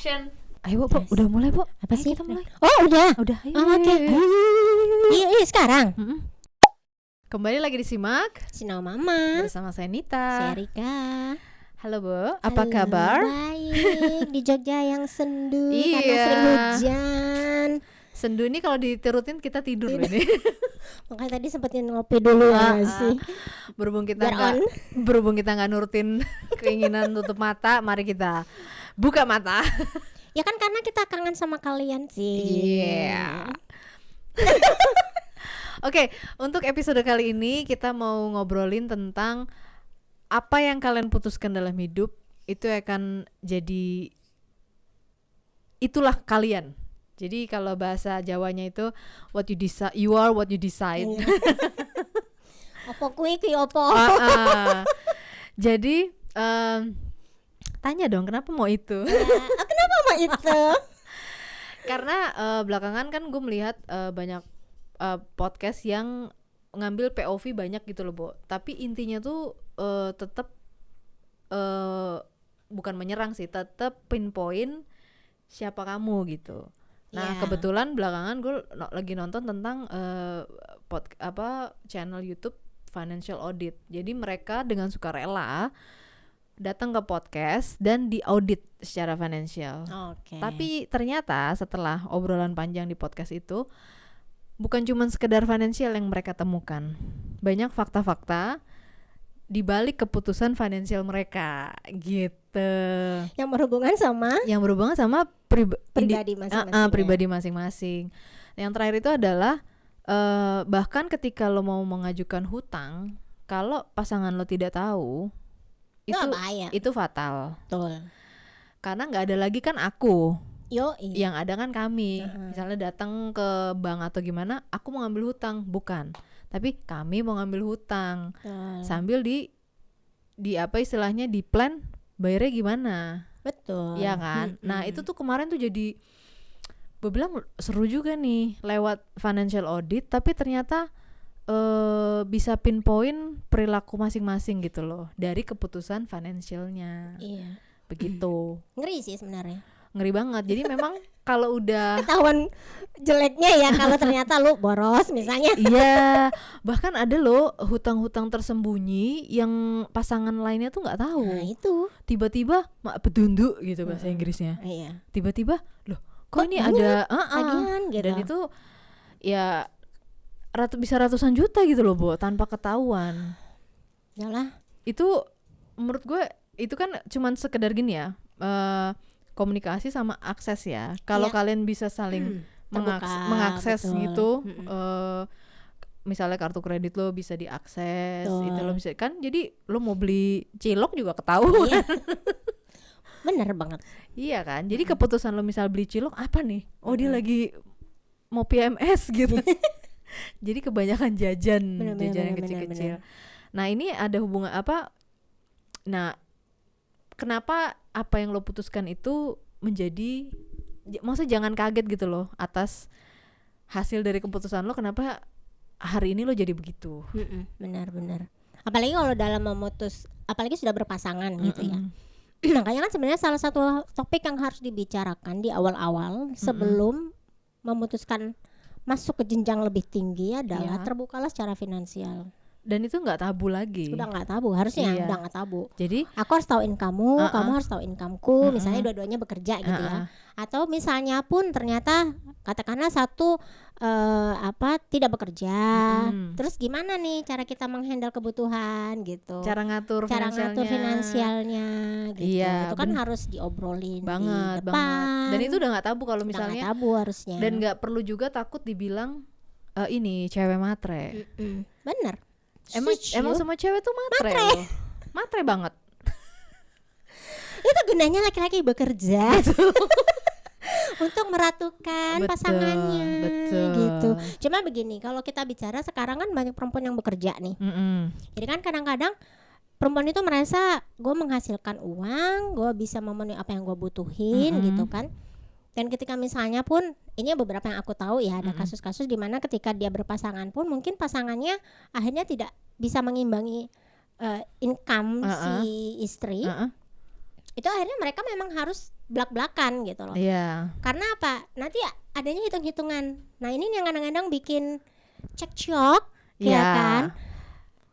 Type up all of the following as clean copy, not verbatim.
Action. Ayo Bu, udah mulai Bu. Apa Ayo sih? kita mulai. Oh udah. Udah. Ayo. Oke. Iya sekarang. Kembali lagi disimak Sinau Mama. bersama saya Nita. Saya Rika. Halo Bu, apa Halo, kabar? Baik. Di Jogja yang sendu Iya. karena sering hujan. Sendu ini kalau diturutin kita tidur loh ini. Makanya tadi sempetin ngopi dulu ya sih. Berhubung kita Biar nggak nurutin keinginan tutup mata, mari kita buka mata. Ya kan karena kita kangen sama kalian sih. Iya. Oke, untuk episode kali ini kita mau ngobrolin tentang apa yang kalian putuskan dalam hidup itu akan jadi itulah kalian. Jadi kalau bahasa Jawanya itu what you decide, you are what you decide. Opo kui opo. Jadi tanya dong kenapa mau itu? Kenapa mau itu? Karena belakangan kan gue melihat banyak podcast yang ngambil POV banyak gitu loh, Bo. Tapi intinya tuh tetap bukan menyerang sih, tetap pinpoint siapa kamu gitu. Nah, kebetulan belakangan gue lagi nonton tentang channel YouTube Financial Audit. Jadi mereka dengan sukarela datang ke podcast dan diaudit secara financial. Oke. Tapi ternyata setelah obrolan panjang di podcast itu bukan cuma sekedar financial yang mereka temukan. Banyak fakta-fakta di balik keputusan financial mereka gitu. Yang berhubungan sama pribadi masing-masing. Pribadi masing-masing. Yang terakhir itu adalah bahkan ketika lo mau mengajukan hutang, kalau pasangan lo tidak tahu, itu fatal. Betul. Karena nggak ada lagi kan aku. Yang ada kan kami. Misalnya datang ke bank atau gimana, aku mau ngambil hutang, bukan. Tapi kami mau ngambil hutang. Sambil di apa istilahnya di plan bayarnya gimana. Betul. Iya kan? Nah, itu tuh kemarin tuh jadi gue bilang seru juga nih lewat financial audit, tapi ternyata bisa pinpoint perilaku masing-masing gitu loh dari keputusan financialnya. Iya. Begitu. Ngeri sih sebenarnya. Ngeri banget. Jadi memang kalau udah ketahuan jeleknya ya kalau ternyata lu boros misalnya. Iya, bahkan ada loh hutang-hutang tersembunyi yang pasangan lainnya tuh nggak tahu. Nah itu tiba-tiba pedunduk gitu bahasa Inggrisnya. Iya. Tiba-tiba loh kok ini ada tagihan gitu. Dan itu ya bisa ratusan juta gitu loh, Bo, tanpa ketahuan. Yalah. Itu menurut gue itu kan cuman sekedar gini ya, komunikasi sama akses ya. Kalau kalian bisa saling mengakses betul. Gitu, misalnya kartu kredit lo bisa diakses, itu lo bisa kan. Jadi lo mau beli cilok juga ketahuan. Iya. Bener banget. Iya kan. Jadi keputusan lo misal beli cilok apa nih? Oh dia lagi mau PMS gitu. Jadi kebanyakan jajan yang kecil-kecil. Nah ini ada hubungan apa? Nah kenapa apa yang lo putuskan itu menjadi, maksudnya jangan kaget gitu loh atas hasil dari keputusan lo, kenapa hari ini lo jadi begitu. Benar. Apalagi kalau dalam apalagi sudah berpasangan gitu ya. Makanya kan sebenarnya salah satu topik yang harus dibicarakan di awal-awal sebelum memutuskan masuk ke jenjang lebih tinggi adalah terbukalah secara finansial. Dan itu nggak tabu lagi. Udah nggak tabu, harusnya udah nggak tabu. Jadi aku harus tahu kamu harus tahu incomeku. Misalnya dua-duanya bekerja gitu ya. Atau misalnya pun ternyata katakanlah satu tidak bekerja. Terus gimana nih cara kita menghandle kebutuhan gitu. Cara ngatur finansialnya gitu. Iya, itu kan harus diobrolin banget, di depan. Dan itu udah nggak tabu kalau misalnya. Nggak tabu harusnya. Dan nggak perlu juga takut dibilang ini cewek matre. Bener. Emang semua cewek tuh matre. Matre banget. Itu gunanya laki-laki bekerja untuk meratukan pasangannya. Betul. Gitu. Cuma begini, kalau kita bicara sekarang kan banyak perempuan yang bekerja nih. Jadi kan kadang-kadang perempuan itu merasa gue menghasilkan uang, gue bisa memenuhi apa yang gue butuhin gitu kan. Dan ketika misalnya pun, ini beberapa yang aku tahu ya, ada kasus-kasus di mana ketika dia berpasangan pun mungkin pasangannya akhirnya tidak bisa mengimbangi income si istri. itu akhirnya mereka memang harus belak-belakan gitu loh. Karena apa? Nanti adanya hitung-hitungan. Nah ini yang kadang-kadang bikin cekcok, ya kan?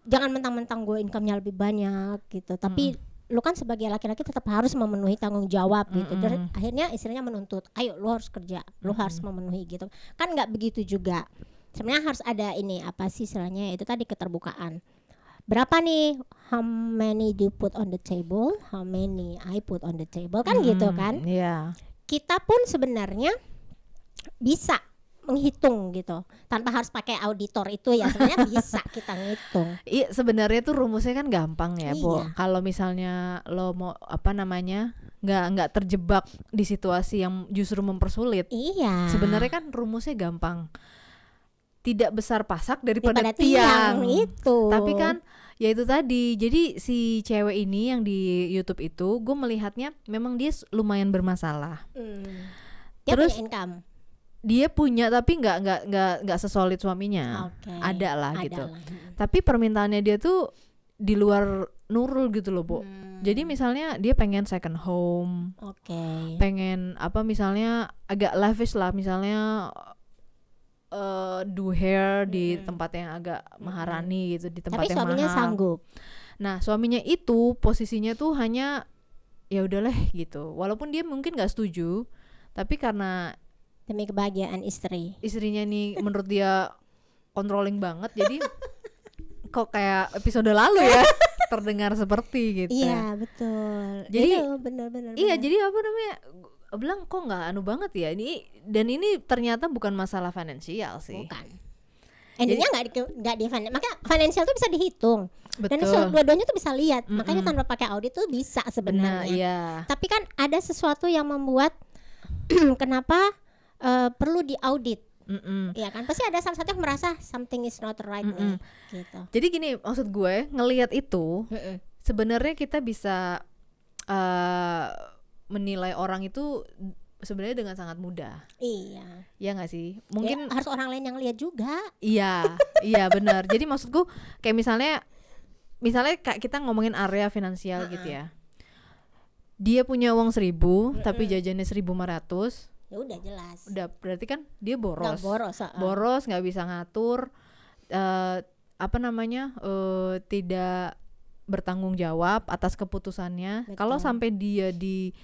Jangan mentang-mentang gue income-nya lebih banyak gitu, tapi lu kan sebagai laki-laki tetap harus memenuhi tanggung jawab gitu. Dan akhirnya istrinya menuntut, ayo lu harus kerja, lu harus memenuhi gitu. Kan nggak begitu juga. Sebenarnya harus ada ini apa sih istilahnya, itu tadi keterbukaan. Berapa nih, how many do you put on the table, how many I put on the table, kan gitu kan. Kita pun sebenarnya bisa menghitung gitu tanpa harus pakai auditor itu ya, sebenarnya bisa kita ngitung. Iya sebenarnya tuh rumusnya kan gampang ya, Bo. Kalau misalnya lo mau apa namanya nggak terjebak di situasi yang justru mempersulit. Sebenarnya kan rumusnya gampang. Tidak besar pasak daripada tiang itu. Tapi kan ya itu tadi. Jadi si cewek ini yang di YouTube itu, gue melihatnya memang dia lumayan bermasalah. Dia terus punya income. Dia punya tapi nggak sesolid suaminya. Ada lah gitu. Tapi permintaannya dia tuh di luar Nurul gitu loh, Bo. Jadi misalnya dia pengen second home. Pengen apa misalnya agak lavish lah, misalnya do hair di tempat yang agak maharani gitu, di tempat tapi yang mahal. Tapi suaminya sanggup. Nah, suaminya itu posisinya tuh hanya ya udahlah gitu. Walaupun dia mungkin nggak setuju, tapi karena demi kebahagiaan istrinya nih menurut dia controlling banget, jadi kok kayak episode lalu ya terdengar seperti gitu. Iya betul. Jadi benar-benar. Iya jadi apa namanya, bilang kok nggak anu banget ya ini, dan ini ternyata bukan masalah finansial sih. Bukan. Endingnya nggak di makanya finansial tuh bisa dihitung. Betul. Dan dua-duanya tuh bisa lihat. Makanya tanpa pakai audit tuh bisa sebenarnya. Tapi kan ada sesuatu yang membuat kenapa perlu diaudit, ya kan? Pasti ada salah satu yang merasa something is not right way, gitu. Jadi gini, maksud gue ngelihat itu, sebenarnya kita bisa menilai orang itu sebenarnya dengan sangat mudah. Iya nggak sih? Mungkin harus orang lain yang lihat juga. Iya benar. Jadi maksudku kayak misalnya kita ngomongin area finansial gitu ya. Dia punya uang 1.000 tapi jajannya 1.500. Ya udah jelas. Udah berarti kan dia boros. Boros nggak bisa ngatur, tidak bertanggung jawab atas keputusannya. Kalau sampai dia di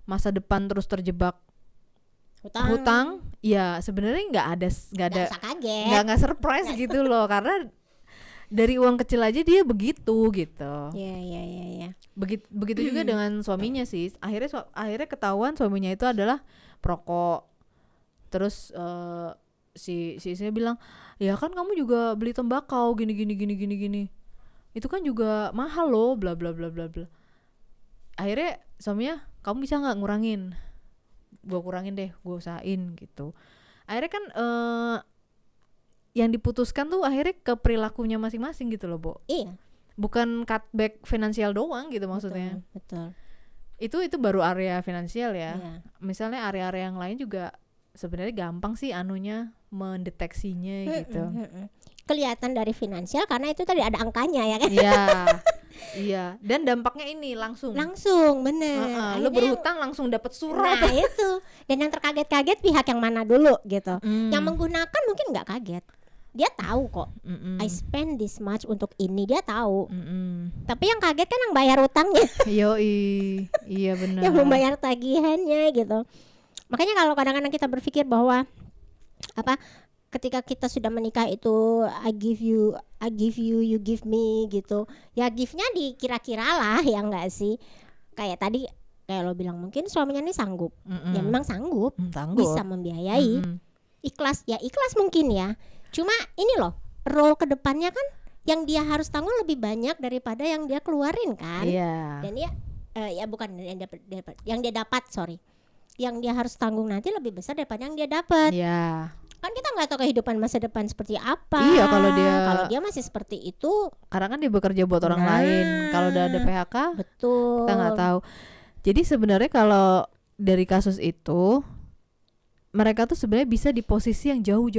masa depan terus terjebak hutang, ya sebenarnya nggak surprise gitu loh, karena dari uang kecil aja dia begitu gitu. Iya. Begitu juga dengan suaminya sih. Akhirnya ketahuan suaminya itu adalah perokok. Terus si istrinya bilang, ya kan kamu juga beli tembakau gini. Itu kan juga mahal loh, bla bla bla bla bla. Akhirnya suaminya, kamu bisa nggak ngurangin? Gue kurangin deh, gue usahain gitu. Akhirnya kan yang diputuskan tuh akhirnya ke perilakunya masing-masing gitu loh, Bo. Iya. Bukan cutback finansial doang gitu maksudnya. Betul. Itu baru area finansial ya. Misalnya area-area yang lain juga sebenarnya gampang sih anunya mendeteksinya gitu. Kelihatan dari finansial karena itu tadi ada angkanya ya kan. Iya. Dan dampaknya ini langsung bener. Lo berhutang langsung dapat surat. Nah itu. Dan yang terkaget-kaget pihak yang mana dulu gitu. Yang menggunakan mungkin nggak kaget. Dia tahu kok, I spend this much untuk ini, dia tahu. Tapi yang kaget kan yang bayar utangnya. Iya benar. Yang membayar tagihannya gitu. Makanya kalau kadang-kadang kita berpikir bahwa ketika kita sudah menikah itu I give you, you give me gitu. Ya give-nya dikira-kira lah ya enggak sih. Kayak tadi kayak lo bilang mungkin suaminya nih sanggup. Ya memang sanggup. Bisa membiayai. Ikhlas mungkin ya. Cuma ini loh, role kedepannya kan yang dia harus tanggung lebih banyak daripada yang dia keluarin kan. Dan dia bukan yang dia dapat, yang dia harus tanggung nanti lebih besar daripada yang dia dapat. Kan kita nggak tahu kehidupan masa depan seperti apa. Kalau dia masih seperti itu, karena kan dia bekerja buat orang lain. Kalau udah ada PHK, betul, kita nggak tahu. Jadi sebenarnya kalau dari kasus itu, mereka tuh sebenarnya bisa di posisi yang jauh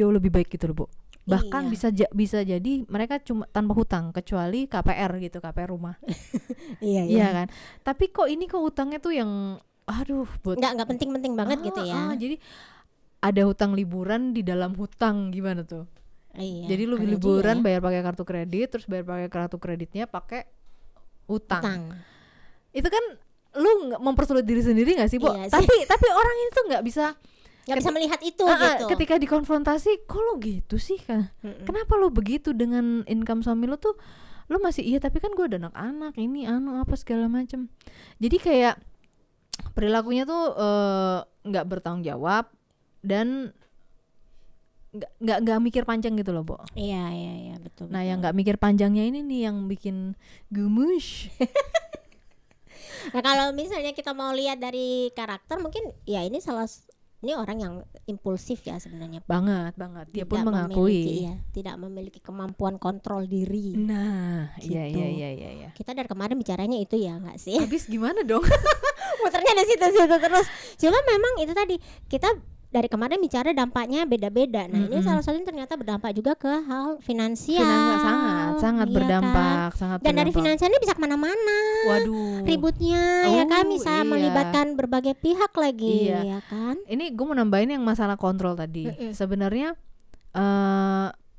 lebih baik gitu loh, Bu. Bahkan bisa jadi mereka cuma tanpa hutang kecuali KPR gitu, KPR rumah. Iya kan. Tapi kok hutangnya tuh yang aduh nggak penting-penting banget gitu ya. Jadi ada hutang liburan di dalam hutang, gimana tuh? Jadi lu liburan bayar pakai kartu kredit, terus bayar pakai kartu kreditnya pakai utang. Itu kan lu mempersulit diri sendiri nggak sih, Bo? Tapi orang itu tuh nggak bisa melihat itu gitu. Ketika dikonfrontasi, kok lu gitu sih kan? Kenapa lu begitu dengan income suami lu tuh? Lu masih iya, tapi kan gue ada anak-anak ini apa segala macem. Jadi kayak perilakunya tuh nggak bertanggung jawab dan nggak mikir panjang gitu loh, Bo. Iya betul. Nah, yang nggak mikir panjangnya ini nih yang bikin gemes. Nah, kalau misalnya kita mau lihat dari karakter, mungkin ya ini orang yang impulsif ya sebenarnya. Banget. Dia pun mengakui tidak memiliki kemampuan kontrol diri. Nah, gitu. Iya. Kita dari kemarin bicaranya itu ya, nggak sih? Habis gimana dong? Muternya di situ-situ terus. Cuma memang itu tadi kita dari kemarin bicara dampaknya beda-beda. Nah, ini salah satunya ternyata berdampak juga ke hal finansial. Sangat berdampak, kan? sangat. Dan dari finansial ini bisa kemana-mana. Waduh. Ributnya ya kan, bisa melibatkan berbagai pihak lagi, ya kan. Ini gue mau nambahin yang masalah kontrol tadi. Sebenarnya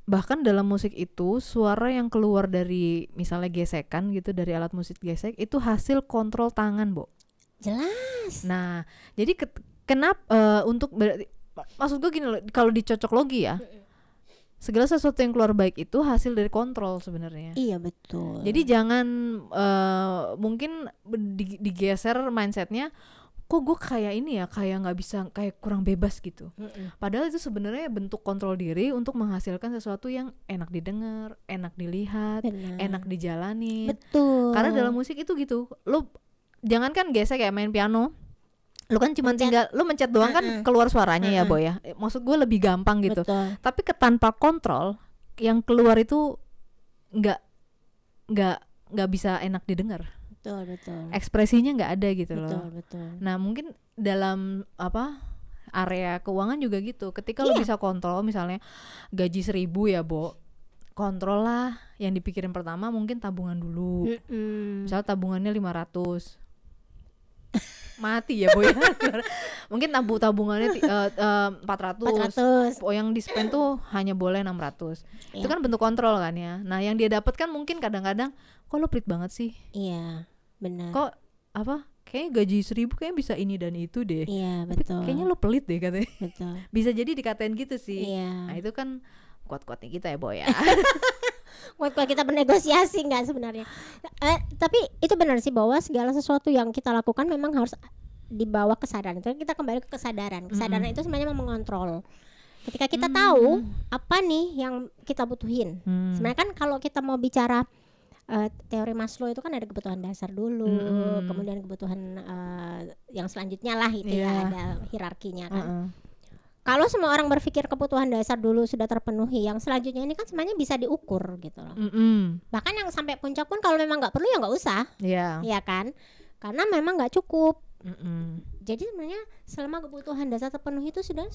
bahkan dalam musik itu suara yang keluar dari misalnya gesekan gitu, dari alat musik gesek itu hasil kontrol tangan, Bo. Jelas. Nah, jadi kenapa maksud gue gini loh, kalau dicocok logi ya, segala sesuatu yang keluar baik itu hasil dari kontrol sebenarnya. Iya betul. Jadi jangan mungkin digeser mindsetnya, kok gue kayak ini ya, kayak nggak bisa, kayak kurang bebas gitu. Padahal itu sebenarnya bentuk kontrol diri untuk menghasilkan sesuatu yang enak didengar, enak dilihat, enak dijalani. Betul. Karena dalam musik itu gitu, lo jangankan gesek kayak main piano. Lu kan cuma tinggal lu mencet doang kan keluar suaranya ya, Boy ya. Maksud gue lebih gampang gitu. Betul. Tapi tanpa kontrol yang keluar itu nggak bisa enak didengar. Betul. Ekspresinya nggak ada gitu loh. Betul. Nah, mungkin dalam area keuangan juga gitu. Ketika lu bisa kontrol, misalnya gaji 1.000 ya, Bo. Kontrol lah, yang dipikirin pertama mungkin tabungan dulu. Misal tabungannya 500. Mati ya, Boy. Mungkin tabungannya 400. Oh, yang di spend tuh hanya boleh 600. Itu kan bentuk kontrol kan ya. Nah, yang dia dapat kan mungkin kadang-kadang, kok lo pelit banget sih? Iya, benar. Kok kayaknya gaji 1.000 kayaknya bisa ini dan itu deh. Iya, betul. Tapi kayaknya lo pelit deh katanya. Betul. Bisa jadi dikatain gitu sih. Iya. Nah, itu kan kuat-kuatnya kita ya, Boy ya. Kuat-kuat kita bernegosiasi nggak sebenarnya. Tapi itu benar sih, bahwa segala sesuatu yang kita lakukan memang harus dibawa kesadaran. Itu kita kembali ke kesadaran. Kesadaran itu sebenarnya mengontrol. Ketika kita tahu apa nih yang kita butuhin. Sebenarnya kan kalau kita mau bicara teori Maslow itu kan ada kebutuhan dasar dulu, kemudian kebutuhan yang selanjutnya lah itu ya, ada hierarkinya kan. Kalau semua orang berpikir kebutuhan dasar dulu sudah terpenuhi, yang selanjutnya ini kan sebenarnya bisa diukur gitu loh. Bahkan yang sampai puncak pun kalau memang nggak perlu ya nggak usah, ya kan? Karena memang nggak cukup. Jadi sebenarnya selama kebutuhan dasar terpenuhi itu sudah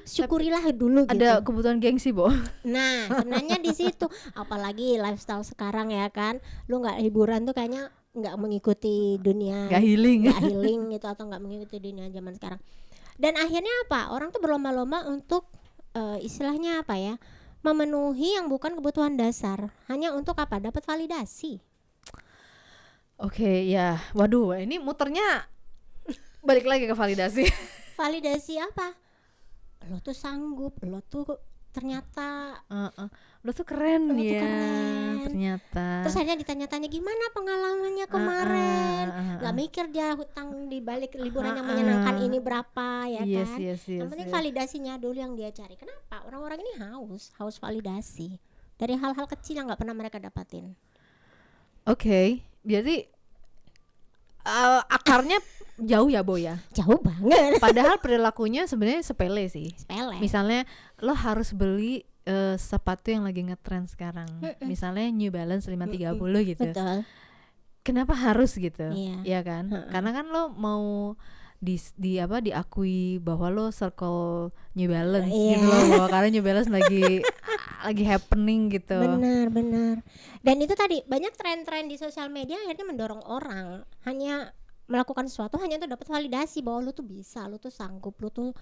syukurilah dulu gitu. Ada kebutuhan gengsi, Bo. Nah, sebenarnya di situ, apalagi lifestyle sekarang ya kan, lu nggak hiburan tuh kayaknya nggak mengikuti dunia, nggak healing gitu, atau nggak mengikuti dunia zaman sekarang. Dan akhirnya apa? Orang tuh berlomba-lomba untuk istilahnya apa ya? Memenuhi yang bukan kebutuhan dasar, hanya untuk apa? Dapat validasi. Oke, ya. Waduh, ini muternya balik lagi ke validasi. Validasi apa? Lo tuh sanggup, lo tuh ternyata lo tuh keren lo ya, tuh keren. Ternyata. Terus akhirnya ditanya-tanya gimana pengalamannya kemarin. Gak mikir dia hutang di balik liburan yang menyenangkan ini berapa ya kan. Yang penting validasinya dulu yang dia cari. Kenapa? Orang-orang ini haus validasi dari hal-hal kecil yang gak pernah mereka dapatin. Oke, jadi akarnya jauh ya, Bo ya. Jauh banget. Padahal perilakunya sebenarnya sepele sih. Sepele. Misalnya lo harus beli sepatu yang lagi ngetrend sekarang. Misalnya New Balance 530 gitu. Betul. Kenapa harus gitu? Iya. Iya kan? Karena kan lo mau diakui bahwa lo circle New Balance gitu loh, bahwa karena New Balance lagi happening gitu. Benar. Dan itu tadi banyak tren-tren di sosial media akhirnya mendorong orang hanya melakukan sesuatu hanya untuk dapat validasi bahwa lo tuh bisa, lo tuh sanggup, lo tuh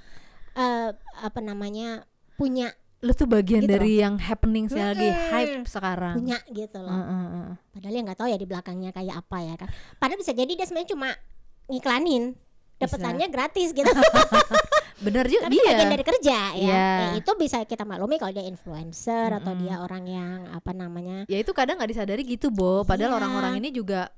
punya, lo tuh bagian gitu dari yang happening lagi hype sekarang. Punya gitu loh. Padahal ya nggak tahu ya di belakangnya kayak apa ya kan. Padahal bisa jadi dia sebenarnya cuma ngiklanin, dapetannya gratis gitu. Bener juga. Tapi bagian dari kerja ya. Itu bisa kita maklumi kalau dia influencer atau dia orang yang ya itu kadang nggak disadari gitu, Bo. Padahal orang-orang ini juga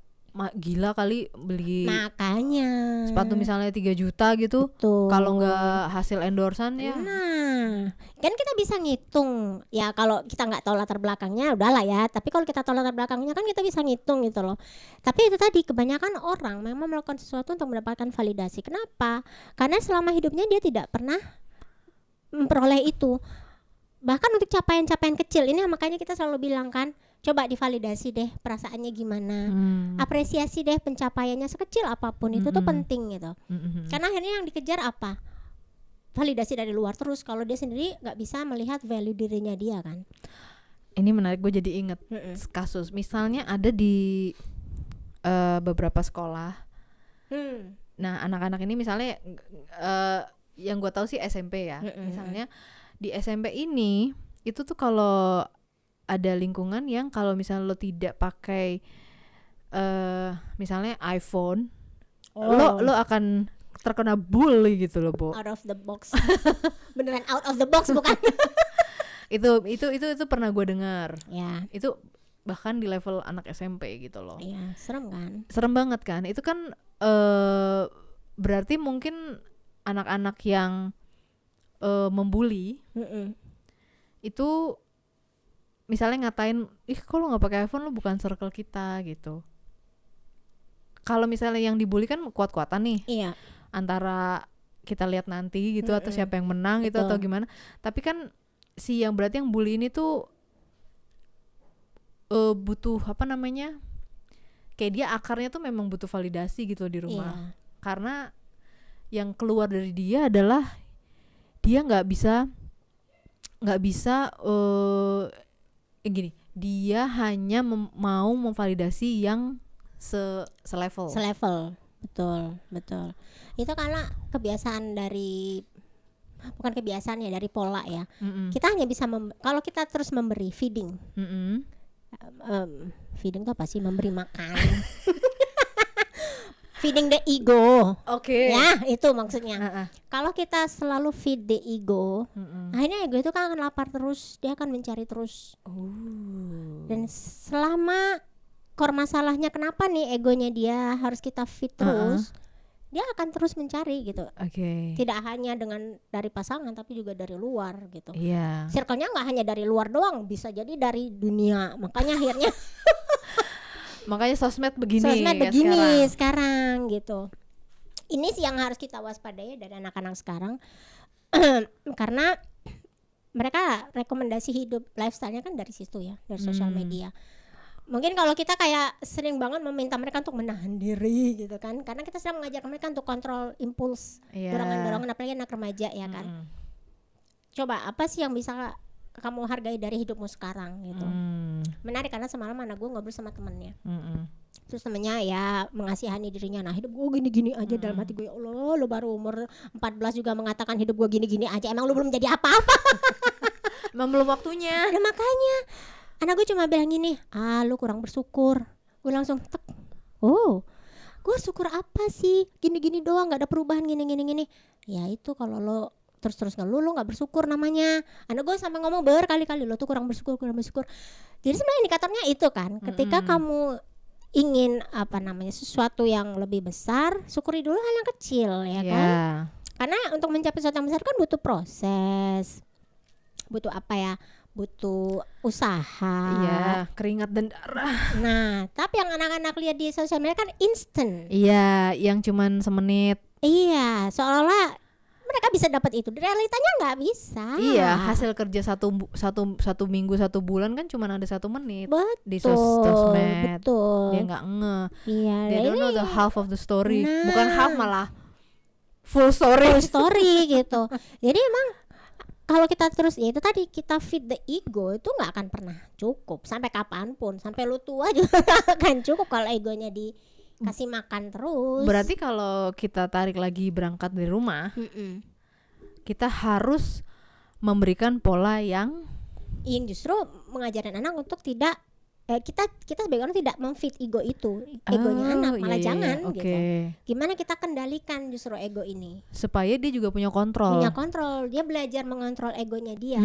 gila kali beli makanya sepatu misalnya 3 juta gitu. Kalau nggak hasil endorsan ya. Nah, kan kita bisa ngitung ya, kalau kita nggak tahu latar belakangnya udahlah ya, tapi kalau kita tahu latar belakangnya kan kita bisa ngitung gitu loh. Tapi itu tadi, kebanyakan orang memang melakukan sesuatu untuk mendapatkan validasi. Kenapa? Karena selama hidupnya dia tidak pernah memperoleh itu. Bahkan untuk capaian-capaian kecil ini, makanya kita selalu bilang kan, coba divalidasi deh perasaannya gimana, apresiasi deh pencapaiannya sekecil apapun, itu tuh penting gitu. Karena akhirnya yang dikejar apa? Validasi dari luar terus, kalau dia sendiri nggak bisa melihat value dirinya dia kan. Ini menarik, gue jadi inget kasus misalnya ada di beberapa sekolah. Nah anak-anak ini misalnya yang gue tahu sih SMP ya, misalnya di SMP ini itu tuh kalau ada lingkungan yang kalau misalnya lo tidak pakai misalnya iPhone, lo akan terkena bully gitu loh, Bo. Out of the box. Beneran out of the box bukan? itu pernah gue dengar. Ya. Itu bahkan di level anak SMP gitu loh. Iya, serem kan? Serem banget kan? Itu kan berarti mungkin anak-anak yang membuli itu misalnya ngatain, ih kok lo nggak pakai iPhone, lo bukan circle kita gitu. Kalau misalnya yang dibully kan kuat-kuatan nih, iya, antara kita lihat nanti gitu atau siapa yang menang gitu atau gimana. Tapi kan si yang berarti yang bully ini tuh butuh kayak dia akarnya tuh memang butuh validasi gitu di rumah. Iya. Karena yang keluar dari dia adalah dia nggak bisa gini, dia hanya mau memvalidasi yang selevel. Betul. Itu karena kebiasaan bukan kebiasaan ya, dari pola ya. Kita hanya bisa kalau kita terus memberi feeding. Feeding itu apa sih? Memberi makan. Feeding the ego. Oke. Ya, itu maksudnya. Kalau kita selalu feed the ego, akhirnya ego itu kan akan lapar terus, dia akan mencari terus. Dan selama core masalahnya kenapa nih egonya dia harus kita feed terus, dia akan terus mencari gitu. Tidak hanya dari pasangan tapi juga dari luar gitu. Circle-nya nggak hanya dari luar doang, bisa jadi dari dunia. Makanya akhirnya makanya sosmed begini sekarang gitu. Ini sih yang harus kita waspadai dari anak-anak sekarang. Karena mereka rekomendasi hidup lifestyle-nya kan dari situ ya, dari sosial media. Mungkin kalau kita kayak sering banget meminta mereka untuk menahan diri gitu kan, karena kita sedang mengajarkan mereka untuk kontrol impuls, dorongan-dorongan, apalagi anak remaja ya kan. Coba apa sih yang bisa kamu hargai dari hidupmu sekarang gitu. Menarik karena semalam anak gue ngobrol sama temennya. Terus temennya ya mengasihani dirinya, nah hidup gue gini-gini aja. Dalam hati gue, ya Allah, lo baru umur 14 juga mengatakan hidup gue gini-gini aja, emang lo belum jadi apa-apa. Emang belum waktunya. Nah makanya anak gue cuma bilang gini, lo kurang bersyukur. Gue langsung gue syukur apa sih, gini-gini doang, gak ada perubahan gini-gini. Ya itu kalau lo terus ngeluh, lo nggak bersyukur namanya. Anak gue sampai ngomong berkali-kali, lo tuh kurang bersyukur. Jadi sebenarnya indikatornya itu kan, ketika kamu ingin sesuatu yang lebih besar, syukuri dulu hal yang kecil ya kan. Karena untuk mencapai sesuatu yang besar kan butuh proses, butuh butuh usaha, keringat dan darah. Nah tapi yang anak-anak lihat di sosial media kan instan. Yang cuman semenit. Seolah-olah mereka bisa dapat itu, realitanya nggak bisa. Hasil kerja satu minggu, 1 bulan kan cuma ada 1 menit. Di sosmed. Dia nggak they don't know the half of the story. Bukan half, malah full story gitu. Jadi emang kalau kita terus ya itu tadi kita feed the ego itu nggak akan pernah cukup sampai kapanpun, sampai lu tua juga nggak akan cukup kalau egonya dikasih makan terus. Berarti kalau kita tarik lagi berangkat dari rumah, kita harus memberikan pola yang justru mengajarkan anak untuk tidak kita sebagai orang tidak memfeed egonya anak, malah jangan gitu. Gimana kita kendalikan justru ego ini supaya dia juga punya kontrol, dia belajar mengontrol egonya dia.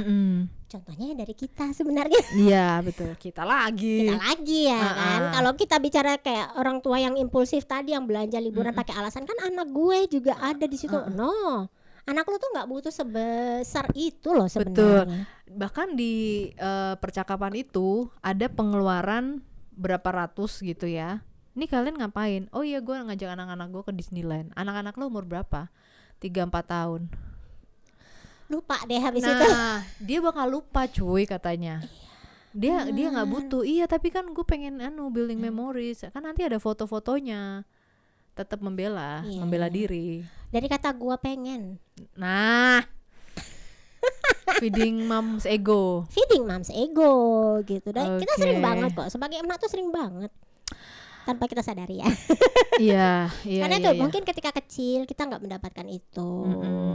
Contohnya dari kita sebenarnya. Iya betul, kita lagi ya kan. Kalau kita bicara kayak orang tua yang impulsif tadi, yang belanja liburan pakai alasan, kan anak gue juga ada di situ. No, anak lu tuh nggak butuh sebesar itu loh sebenarnya. Betul. Bahkan di percakapan itu ada pengeluaran berapa ratus gitu ya. Ini kalian ngapain? Oh iya, gue ngajak anak-anak gue ke Disneyland. Anak-anak lo umur berapa? 3-4 tahun. Lupa deh habis itu. Nah, dia bakal lupa cuy katanya. Dia nggak butuh. Iya, tapi kan gue pengen building memories. Kan nanti ada foto-fotonya. Tetap membela diri. Dari kata gua pengen. Nah, feeding mom's ego gitu. Dan kita sering banget kok, sebagai emak tuh sering banget tanpa kita sadari ya. Iya. Karena itu mungkin ketika kecil kita nggak mendapatkan itu.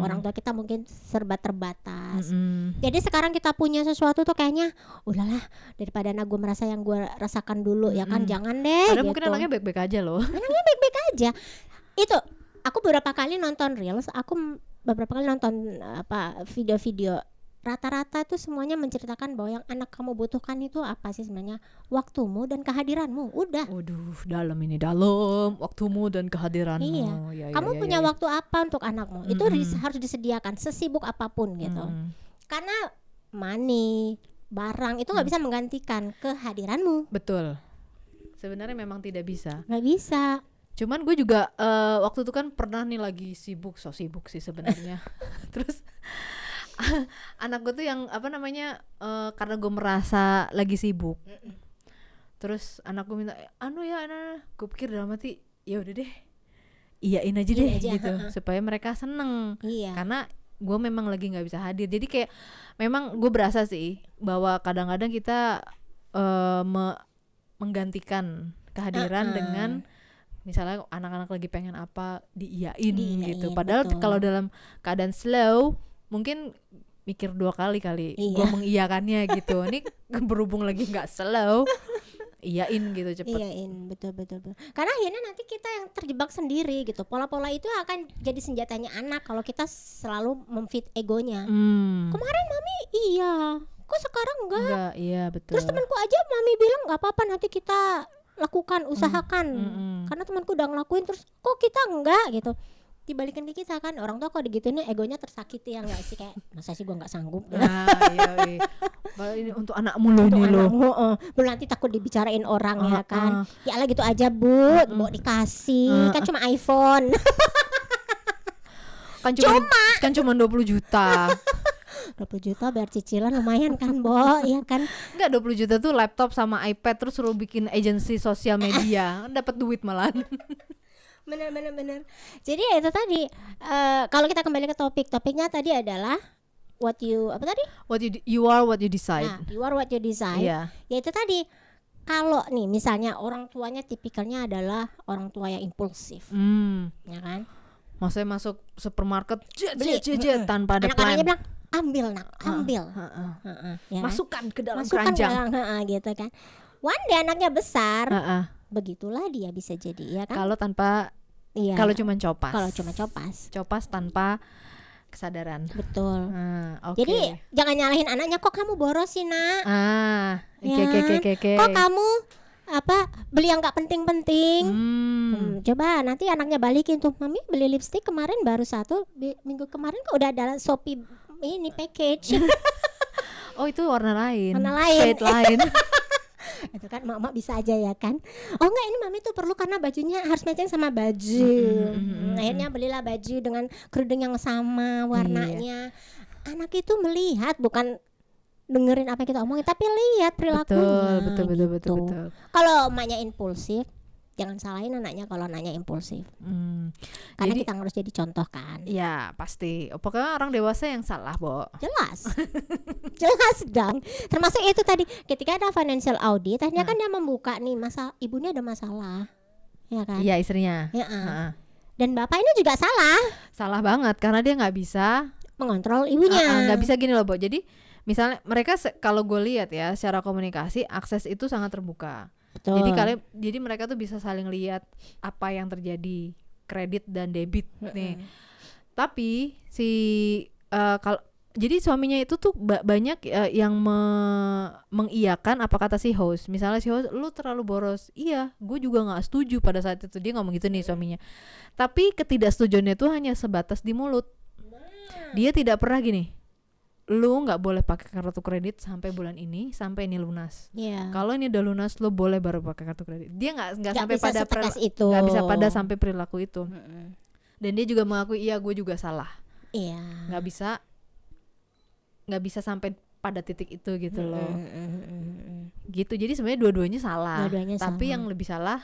Orang tua kita mungkin serba terbatas. Jadi sekarang kita punya sesuatu tuh kayaknya udahlah, daripada anak gue merasa yang gue rasakan dulu ya kan, jangan deh. Padahal gitu. mungkin anaknya baik-baik aja loh. Anaknya baik-baik aja. Itu aku beberapa kali nonton reels, aku beberapa kali nonton video-video. Rata-rata itu semuanya menceritakan bahwa yang anak kamu butuhkan itu apa sih sebenarnya? Waktumu dan kehadiranmu. Udah. Waduh, dalam waktumu dan kehadiranmu. Iya. Kamu punya waktu apa untuk anakmu? Itu harus disediakan sesibuk apapun gitu. Karena money, barang itu nggak bisa menggantikan kehadiranmu. Betul. Sebenarnya memang tidak bisa. Nggak bisa. Cuman gue juga waktu itu kan pernah nih lagi sibuk sih sebenarnya. Terus anak gue tuh yang karena gue merasa lagi sibuk. Terus anak gue minta gue pikir dalam hati ya udah deh, iyain aja gitu supaya mereka seneng. Karena gue memang lagi nggak bisa hadir. Jadi kayak memang gue berasa sih bahwa kadang-kadang kita menggantikan kehadiran dengan misalnya anak-anak lagi pengen apa diiyain gitu. Padahal kalau dalam keadaan slow mungkin mikir 2 kali gue mengiyakannya gitu. Ini berhubung lagi nggak slow, iyain gitu cepet. Iyain, betul. Karena akhirnya nanti kita yang terjebak sendiri gitu. Pola-pola itu akan jadi senjatanya anak kalau kita selalu memfeed egonya. Kemarin mami kok sekarang enggak? Iya betul. Terus temanku aja mami bilang nggak apa-apa, nanti kita lakukan, usahakan. Karena temanku udah ngelakuin, terus kok kita enggak gitu. Dibalikin ke kita kan, orang tua kok digituin egonya tersakiti ya enggak sih, kayak masa sih gua enggak sanggup. Iya. Ini untuk anakmu loh ini loh. Belum nanti takut dibicarain orang ya kan. Ya lah gitu aja Bu, mau dikasih kan cuma iPhone. kan cuma 20 juta. 20 juta bayar cicilan lumayan kan, Bo, ya kan? Enggak, 20 juta tuh laptop sama iPad, terus suruh bikin agensi sosial media, dapat duit malahan. Bener. Jadi itu tadi kalau kita kembali ke topiknya tadi adalah you are what you decide. Nah, you are what you decide. Yeah. Ya itu tadi, kalau nih misalnya orang tuanya tipikalnya adalah orang tua yang impulsif, ya kan? Maksudnya masuk supermarket beli tanpa ada plan. Anak-anaknya bilang ambil ya masukkan ke dalam keranjang gitu kan. One day anaknya besar, begitulah dia bisa jadi, ya kan? Kalau cuma copas tanpa kesadaran. Betul. Okay. Jadi jangan nyalahin anaknya, kok kamu boros sih nak? Oke. Kok kamu beli yang nggak penting-penting? Coba nanti anaknya balikin tuh, mami beli lipstick kemarin baru 1, minggu kemarin kok udah ada Shopee ini package. Oh itu warna lain. Shade lain. Itu kan mak bisa aja ya kan. Oh enggak, ini mami tuh perlu karena bajunya harus matching sama baju. Akhirnya belilah baju dengan kerudung yang sama warnanya. Anak itu melihat, bukan dengerin apa yang kita omongin, tapi lihat perilakunya. Betul. Kalau emaknya impulsif, Jangan salahin anaknya kalau anaknya impulsif. Karena kita harus jadi contoh kan. Ya pasti. Pokoknya orang dewasa yang salah, Bo. Jelas. Jelas dong. Termasuk itu tadi ketika ada financial audit, akhirnya kan dia membuka nih masalah ibunya ada masalah. Ya kan? Iya, istrinya. Dan bapak ini juga salah. Salah banget karena dia nggak bisa mengontrol ibunya. Nggak bisa gini loh, Bo. Jadi misalnya mereka kalau gue lihat ya secara komunikasi akses itu sangat terbuka. Betul. Jadi mereka tuh bisa saling lihat apa yang terjadi, kredit dan debit nih. Tapi jadi suaminya itu tuh banyak yang mengiyakan apa kata si host. Misalnya si host, lu terlalu boros. Iya, gue juga nggak setuju pada saat itu. Dia ngomong gitu nih suaminya. Tapi ketidaksetujuannya itu hanya sebatas di mulut. Dia tidak pernah gini, lu nggak boleh pakai kartu kredit sampai bulan ini, sampai ini lunas. Kalau ini udah lunas, lu boleh baru pakai kartu kredit. Dia nggak sampai pada nggak bisa pada sampai perilaku itu. Dan dia juga mengakui, iya gue juga salah. Nggak bisa sampai pada titik itu gitu loh. Gitu. Jadi sebenarnya dua-duanya salah. Tapi yang lebih salah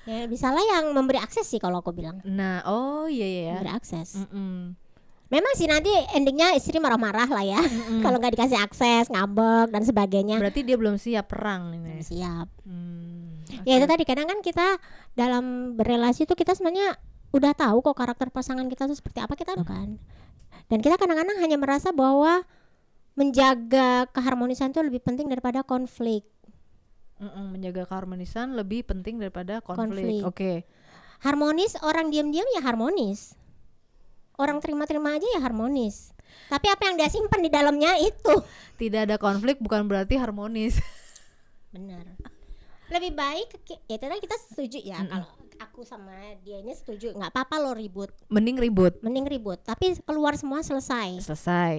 ya lebih salah yang memberi akses sih kalau aku bilang. Nah, iya. Memberi akses. Memang sih nanti endingnya istri marah-marah lah ya. Kalau nggak dikasih akses, ngambek dan sebagainya. Berarti dia belum siap perang ini. Belum siap. Ya itu tadi kadang kan kita dalam berrelasi itu kita sebenarnya udah tahu kok karakter pasangan kita itu seperti apa kita kan. Dan kita kadang-kadang hanya merasa bahwa menjaga keharmonisan itu lebih penting daripada konflik. Menjaga keharmonisan lebih penting daripada konflik. Oke. Harmonis, orang diam-diam ya harmonis. Orang terima-terima aja ya harmonis. Tapi apa yang dia simpan di dalamnya itu. Tidak ada konflik bukan berarti harmonis. Benar. Lebih baik ya itu kan kita setuju ya kalau aku sama dia ini setuju nggak apa-apa lo ribut. Mending ribut. Tapi keluar semua selesai.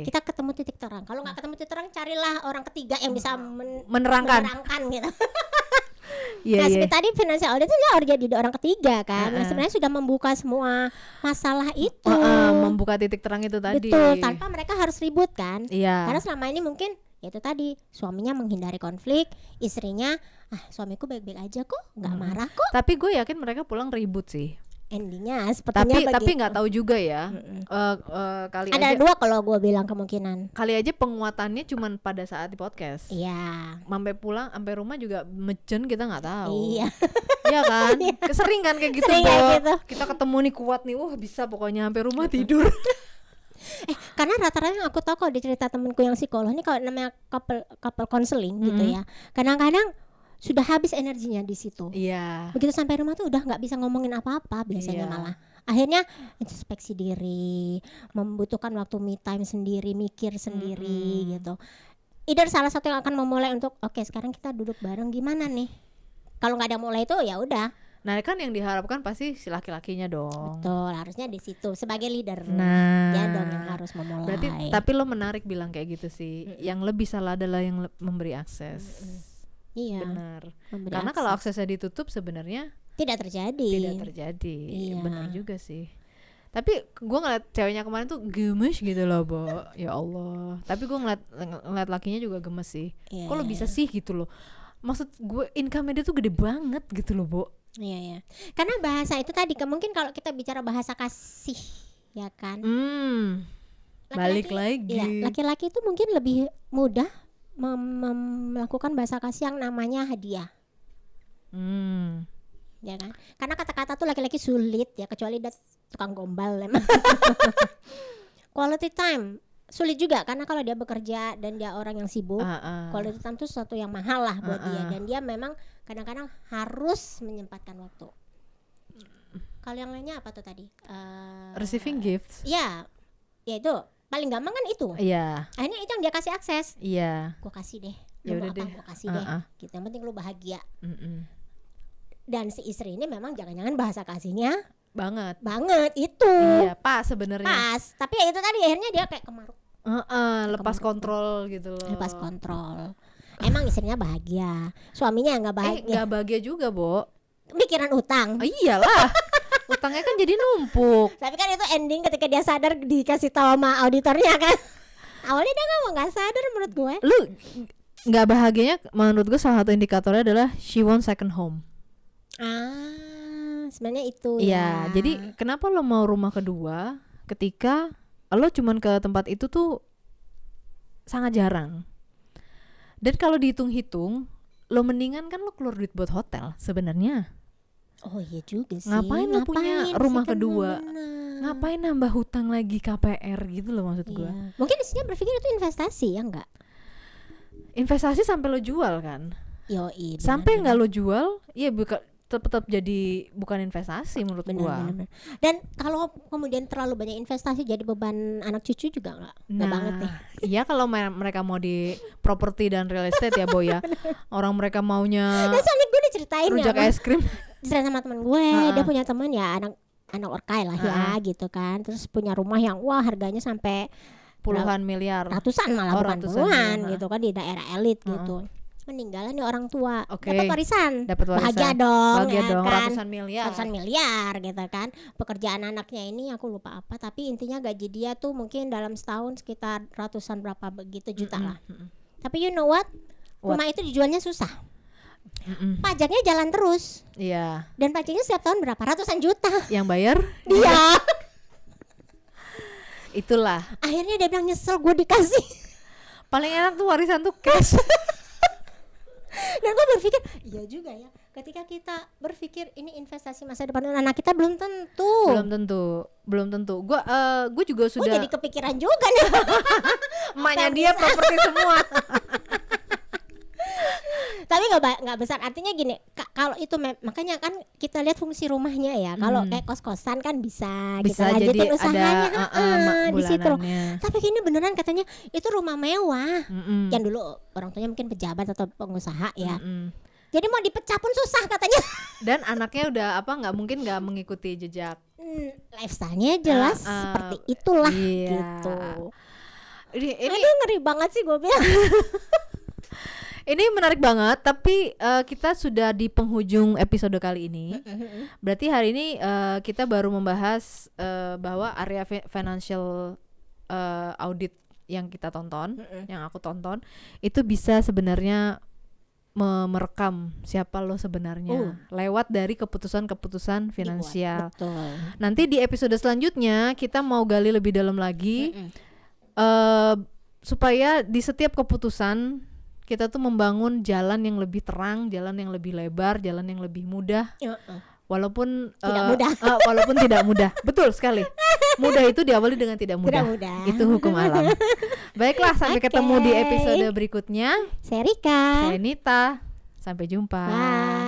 Kita ketemu titik terang. Kalau nggak ketemu titik terang carilah orang ketiga yang bisa menerangkan gitu. Seperti tadi financial audit itu harus jadi orang ketiga kan. Nah, sebenarnya sudah membuka semua masalah itu. Membuka titik terang itu tadi. Betul, tanpa mereka harus ribut kan. Karena selama ini mungkin itu tadi suaminya menghindari konflik, istrinya suamiku baik-baik aja kok, nggak marah kok. Tapi gue yakin mereka pulang ribut sih. Endingnya sepertinya begitu. Tapi nggak tahu juga ya. Kali ada aja, dua kalau gue bilang kemungkinan. Kali aja penguatannya cuman pada saat di podcast. Iya. Sampai pulang, sampai rumah juga mecen kita nggak tahu. Iya. Iya kan? Sering kan kayak gitu, gitu. Kita ketemu nih kuat nih, wah bisa pokoknya sampai rumah tidur. Karena rata-rata yang aku tahu kalau di cerita temenku yang psikolog ini kalau namanya couple counseling gitu ya. Kadang-kadang sudah habis energinya di situ. Begitu sampai rumah tuh udah nggak bisa ngomongin apa-apa biasanya malah. Akhirnya introspeksi diri, membutuhkan waktu me time sendiri, mikir sendiri gitu. Either salah satu yang akan memulai untuk oke, sekarang kita duduk bareng gimana nih. Kalau nggak ada mulai itu ya udah. Nah kan yang diharapkan pasti si laki-lakinya dong. Betul, harusnya di situ sebagai leader. Dia dong yang harus memulai. Berarti tapi lo menarik bilang kayak gitu sih. Yang lebih salah adalah yang memberi akses. Iya. Benar. Karena kalau aksesnya ditutup sebenarnya tidak terjadi. Iya. Benar juga sih. Tapi gue ngeliat ceweknya kemarin tuh gemes gitu loh, Bo. Ya Allah. Tapi gue ngeliat lakinya juga gemes sih. Kok lo bisa sih gitu loh. Maksud gue income dia tuh gede banget gitu loh, Bo. Iya. Karena bahasa itu tadi mungkin kalau kita bicara bahasa kasih, ya kan. Balik lagi. Iya, laki-laki itu mungkin lebih mudah melakukan bahasa kasih yang namanya hadiah. Ya kan? Karena kata-kata tuh laki-laki sulit ya, kecuali dia tukang gombal emang. Quality time sulit juga karena kalau dia bekerja dan dia orang yang sibuk, quality time itu sesuatu yang mahal lah buat dia, dan dia memang kadang-kadang harus menyempatkan waktu. Kalau yang lainnya apa tuh tadi? Receiving gifts. Ya itu paling gampang kan itu. Akhirnya itu yang dia kasih akses. Gue kasih deh. Lu mau apa? Gue kasih deh. Gitu. Yang penting lu bahagia. Dan si istri ini memang jangan-jangan bahasa kasihnya banget itu. Iya, pas sebenarnya. Pas. Tapi ya itu tadi akhirnya dia kayak kemaruk. Lepas kontrol gitu loh. Lepas kontrol. Emang istrinya bahagia, suaminya nggak bahagia. Nggak bahagia juga, Bo. Mikiran utang. Iyalah. Utangnya kan jadi numpuk. Tapi kan itu ending ketika dia sadar dikasih tahu sama auditornya kan. Awalnya dia nggak sadar menurut gue. Lu nggak bahagianya menurut gue salah satu indikatornya adalah she wants second home. Sebenarnya itu Iya, ya. jadi kenapa lo mau rumah kedua ketika lo cuman ke tempat itu tuh sangat jarang. Dan kalau dihitung-hitung, lo mendingan kan lo keluar duit buat hotel sebenarnya. Oh iya juga sih. Ngapain lo punya rumah sih, kan kedua? bener. Ngapain nambah hutang lagi KPR gitu loh maksud gue. Iya. Mungkin isinya berpikir itu investasi ya enggak? Investasi sampai lo jual kan? Yoi. Sampai nggak lo jual, ya tetap jadi bukan investasi menurut gua. Benar. Dan kalau kemudian terlalu banyak investasi jadi beban anak cucu juga nggak banget nih. Iya kalau mereka mau di properti dan real estate ya Boy ya. Orang mereka maunya Nah, soalnya gue diceritain rujak es krim. Diceritain sama teman gue, dia punya teman ya anak orkai lah ya gitu kan. Terus punya rumah yang wah harganya sampai puluhan miliar. Ratusan malah bukan puluhan gitu kan di daerah elit gitu. Meninggalan nih orang tua, dapat warisan, bahagia dong, ya kan? Ratusan miliar gitu kan. Pekerjaan anaknya ini aku lupa apa, tapi intinya gaji dia tuh mungkin dalam setahun sekitar ratusan berapa begitu juta lah. Tapi you know what? Rumah itu dijualnya susah. Pajaknya jalan terus. Iya. Dan pajaknya setiap tahun berapa? Ratusan juta. Yang bayar? Dia. Itulah. Akhirnya dia bilang nyesel gue dikasih. Paling enak tuh warisan tuh cash. Dan gue berpikir iya juga ya, ketika kita berpikir ini investasi masa depan anak kita belum tentu. Gue juga sudah. Gue jadi kepikiran juga nih. Emaknya dia properti semua. Tapi nggak besar, artinya gini, kalau itu makanya kan kita lihat fungsi rumahnya ya. Kalau kayak kos-kosan kan bisa kita lanjutin usahanya di situ. Tapi ini beneran katanya itu rumah mewah. Yang dulu orang tuanya mungkin pejabat atau pengusaha ya. Jadi mau dipecah pun susah katanya. Dan anaknya udah nggak mungkin nggak mengikuti jejak. Lifestyle-nya jelas seperti itulah gitu. Ini ngeri banget sih gue bilang. Ini menarik banget, tapi kita sudah di penghujung episode kali ini. Berarti hari ini kita baru membahas bahwa area financial audit yang kita tonton, yang aku tonton, itu bisa sebenarnya merekam siapa lo sebenarnya lewat dari keputusan-keputusan finansial. Betul. Nanti di episode selanjutnya kita mau gali lebih dalam lagi supaya di setiap keputusan kita tuh membangun jalan yang lebih terang, jalan yang lebih lebar, jalan yang lebih mudah. Walaupun tidak mudah. Betul sekali. Mudah itu diawali dengan tidak mudah. Itu hukum alam. Baiklah, sampai ketemu di episode berikutnya. Saya Rika. Saya Nita. Sampai jumpa. Bye.